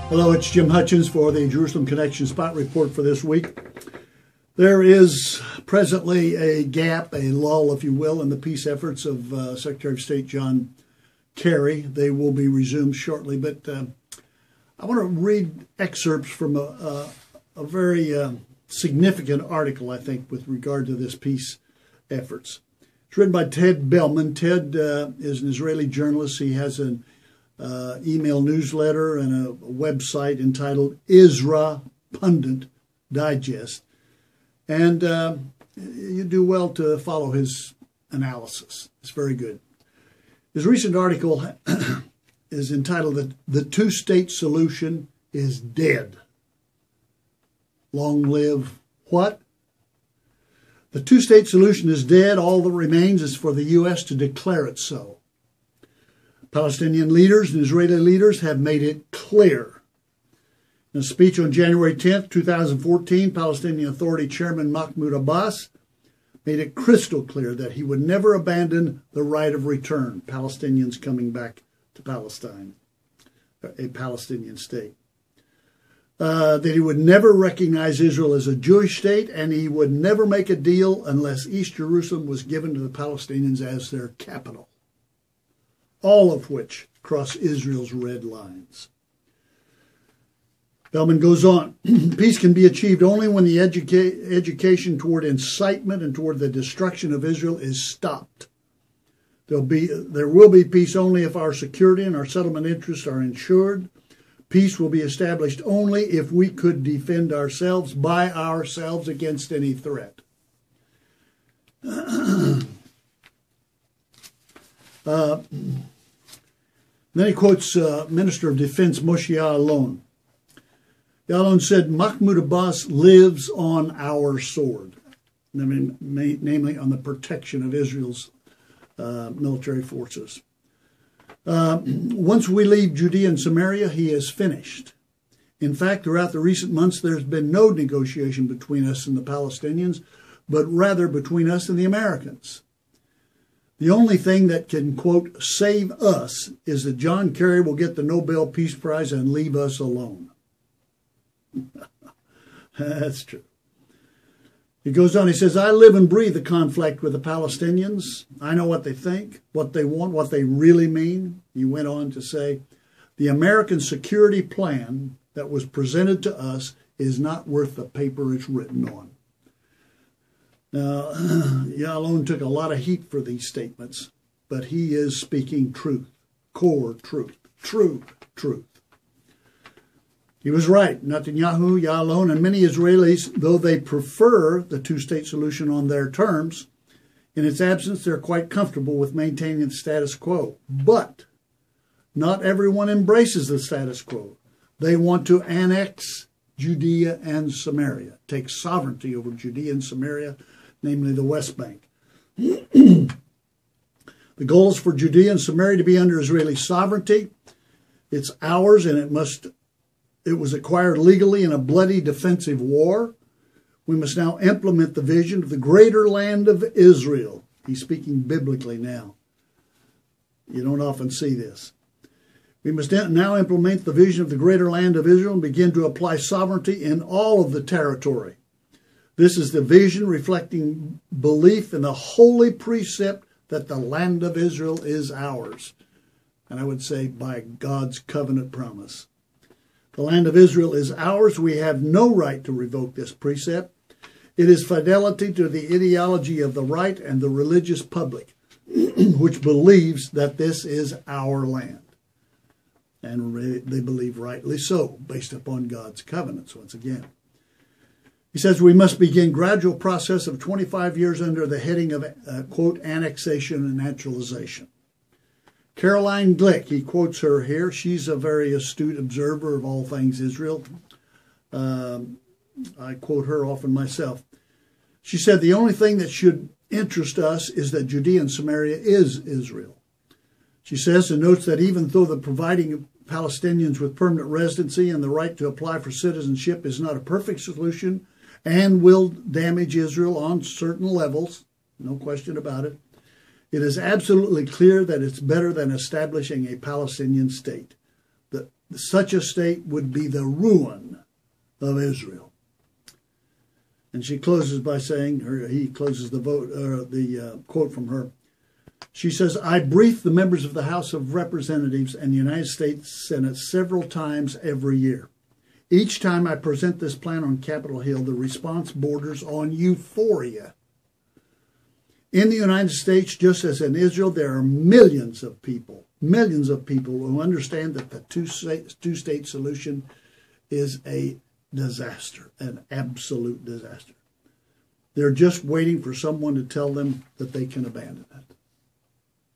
Hello, it's Jim Hutchins for the Jerusalem Connection Spot Report for this week. There is presently a gap, a lull, if you will, in the peace efforts of Secretary of State John Kerry. They will be resumed shortly, but I want to read excerpts from a very significant article, I think, with regard to this peace efforts. It's written by Ted Bellman. Ted is an Israeli journalist. He has an email newsletter and a website entitled Isra Pundit Digest. And you do well to follow his analysis. It's very good. His recent article is entitled The Two-State Solution is Dead. Long live what? The two-state solution is dead. All that remains is for the U.S. to declare it so. Palestinian leaders and Israeli leaders have made it clear. In a speech on January 10, 2014, Palestinian Authority Chairman Mahmoud Abbas made it crystal clear that he would never abandon the right of return, Palestinians coming back to Palestine, a Palestinian state. That he would never recognize Israel as a Jewish state, and he would never make a deal unless East Jerusalem was given to the Palestinians as their capital, all of which cross Israel's red lines. Bellman goes on, peace can be achieved only when the education toward incitement and toward the destruction of Israel is stopped. There will be peace only if our security and our settlement interests are ensured. Peace will be established only if we could defend ourselves by ourselves against any threat. Then he quotes Minister of Defense Moshe Ya'alon. Ya'alon said, Mahmoud Abbas lives on our sword, namely on the protection of Israel's military forces. Once we leave Judea and Samaria, he is finished. In fact, throughout the recent months, there's been no negotiation between us and the Palestinians, but rather between us and the Americans. The only thing that can, quote, save us is that John Kerry will get the Nobel Peace Prize and leave us alone. That's true. He goes on, he says, I live and breathe the conflict with the Palestinians. I know what they think, what they want, what they really mean. He went on to say, the American security plan that was presented to us is not worth the paper it's written on. Now, Ya'alon took a lot of heat for these statements, but he is speaking truth, core truth, true truth. He was right. Netanyahu, Ya'alon, and many Israelis, though they prefer the two-state solution on their terms, in its absence, they're quite comfortable with maintaining the status quo. But not everyone embraces the status quo. They want to annex Judea and Samaria, take sovereignty over Judea and Samaria, namely the West Bank. The goal is for Judea and Samaria to be under Israeli sovereignty. It's ours, and it was acquired legally in a bloody defensive war. We must now implement the vision of the greater land of Israel. He's speaking biblically now. You don't often see this. We must now implement the vision of the greater land of Israel and begin to apply sovereignty in all of the territory. This is the vision reflecting belief in the holy precept that the land of Israel is ours. And I would say by God's covenant promise. The land of Israel is ours. We have no right to revoke this precept. It is fidelity to the ideology of the right and the religious public, which believes that this is our land. And they believe rightly so, based upon God's covenants, once again. He says we must begin gradual process of 25 years under the heading of, quote, annexation and naturalization. Caroline Glick, he quotes her here. She's a very astute observer of all things Israel. I quote her often myself. She said, the only thing that should interest us is that Judea and Samaria is Israel. She says and notes that even though the providing Palestinians with permanent residency and the right to apply for citizenship is not a perfect solution and will damage Israel on certain levels, no question about it, it is absolutely clear that it's better than establishing a Palestinian state. such a state would be the ruin of Israel. And she closes by saying, or he closes the quote from her. She says, I brief the members of the House of Representatives and the United States Senate several times every year. Each time I present this plan on Capitol Hill, the response borders on euphoria. In the United States, just as in Israel, there are millions of people who understand that the two-state solution is a disaster, an absolute disaster. They're just waiting for someone to tell them that they can abandon it.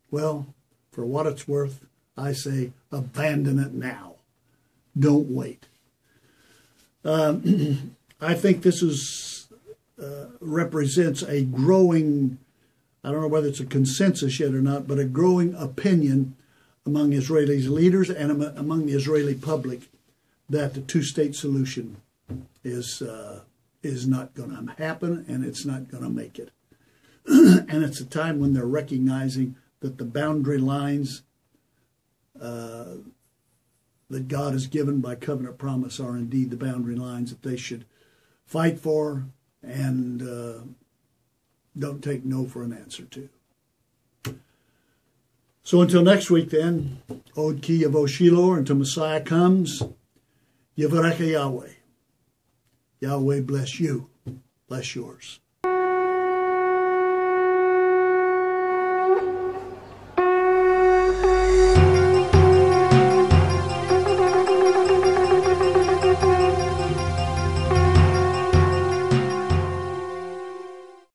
Well, for what it's worth, I say abandon it now. Don't wait. I think this represents a growing, I don't know whether it's a consensus yet or not, but a growing opinion among Israeli leaders and among the Israeli public that the two-state solution is not going to happen, and it's not going to make it. And it's a time when they're recognizing that the boundary lines that God has given by covenant promise are indeed the boundary lines that they should fight for and don't take no for an answer to. So until next week then, Od Ki Yavo Shiloh, until Messiah comes, Yivarech Yahweh. Yahweh bless you, bless yours.